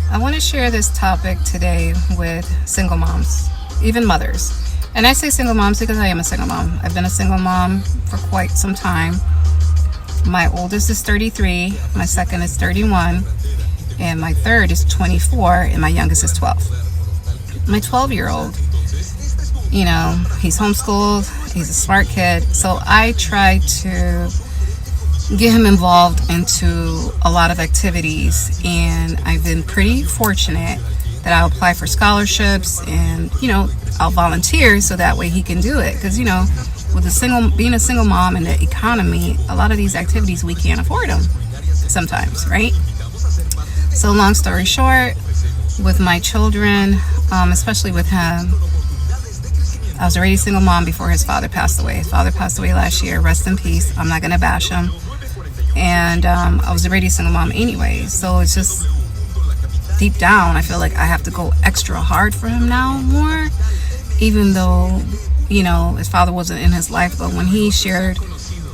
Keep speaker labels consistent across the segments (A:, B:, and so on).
A: I want to share this topic today with single moms, even mothers. And I say single moms because I am a single mom. I've been a single mom for quite some time. My oldest is 33, my second is 31, and my third is 24, and my youngest is 12. My 12-year-old, he's homeschooled, he's a smart kid, so I try to get him involved into a lot of activities, and I've been pretty fortunate that I'll apply for scholarships and I'll volunteer so that way he can do it, because with being a single mom and the economy, a lot of these activities we can't afford them sometimes, right? So long story short, with my children, especially with him, I was already a single mom before his father passed away. His father passed away last year, rest in peace. I'm not gonna bash him. And I was already a single mom anyway, so it's just deep down I feel like I have to go extra hard for him now more, even though his father wasn't in his life. But when he shared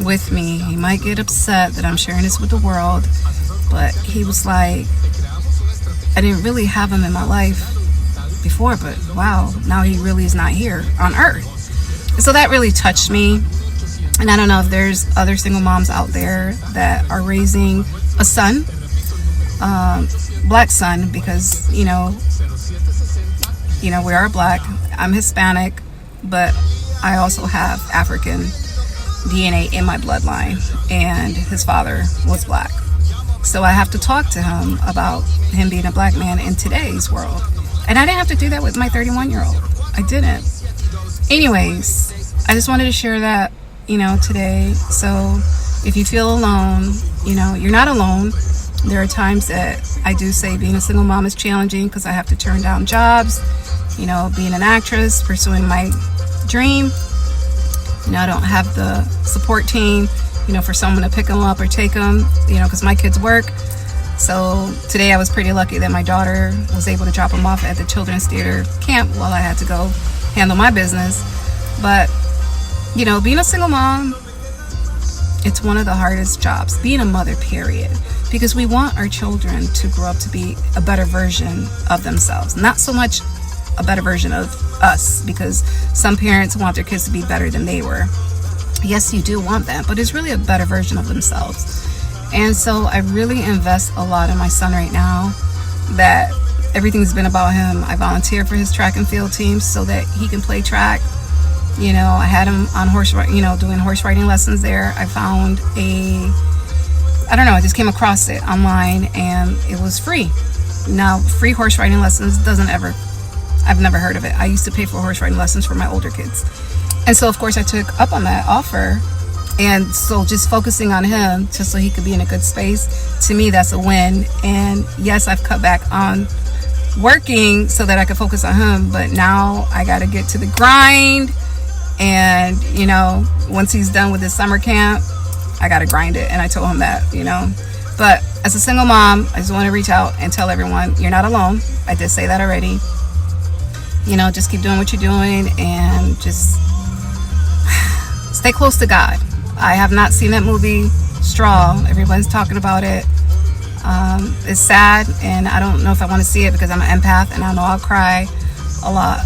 A: with me, he might get upset that I'm sharing this with the world, but he was like, I didn't really have him in my life before, but wow, now he really is not here on earth. So that really touched me. And I don't know if there's other single moms out there that are raising a son, black son, because we are black. I'm Hispanic, but I also have African DNA in my bloodline, and his father was black. So I have to talk to him about him being a black man in today's world. And I didn't have to do that with my 31-year-old. I didn't. Anyways, I just wanted to share that, today. So if you feel alone, you're not alone. There are times that I do say being a single mom is challenging because I have to turn down jobs, being an actress, pursuing my dream. I don't have the support team, for someone to pick them up or take them, because my kids work. So today I was pretty lucky that my daughter was able to drop them off at the Children's Theater camp while I had to go handle my business. But, being a single mom, it's one of the hardest jobs, being a mother, period, because we want our children to grow up to be a better version of themselves. Not so much a better version of us, because some parents want their kids to be better than they were. Yes, you do want that, but it's really a better version of themselves. And so I really invest a lot in my son right now, that everything's been about him. I volunteer for his track and field team so that he can play track. I had him on doing horse riding lessons there. I found I just came across it online, and it was free. Now, free horse riding lessons I've never heard of it. I used to pay for horse riding lessons for my older kids. And so, of course, I took up on that offer. And so just focusing on him just so he could be in a good space, to me, that's a win. And yes, I've cut back on working so that I could focus on him. But now I got to get to the grind. And, once he's done with his summer camp, I got to grind it. And I told him that, But as a single mom, I just want to reach out and tell everyone, you're not alone. I did say that already. Just keep doing what you're doing and just stay close to God. I have not seen that movie, Straw. Everyone's talking about it. It's sad, and I don't know if I want to see it because I'm an empath, and I know I'll cry a lot.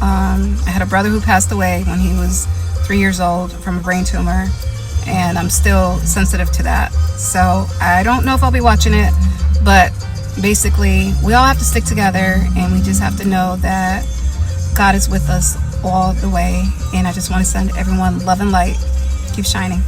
A: I had a brother who passed away when he was 3 years old from a brain tumor, and I'm still sensitive to that. So I don't know if I'll be watching it, but basically we all have to stick together, and we just have to know that God is with us all the way. And I just want to send everyone love and light. Keep shining.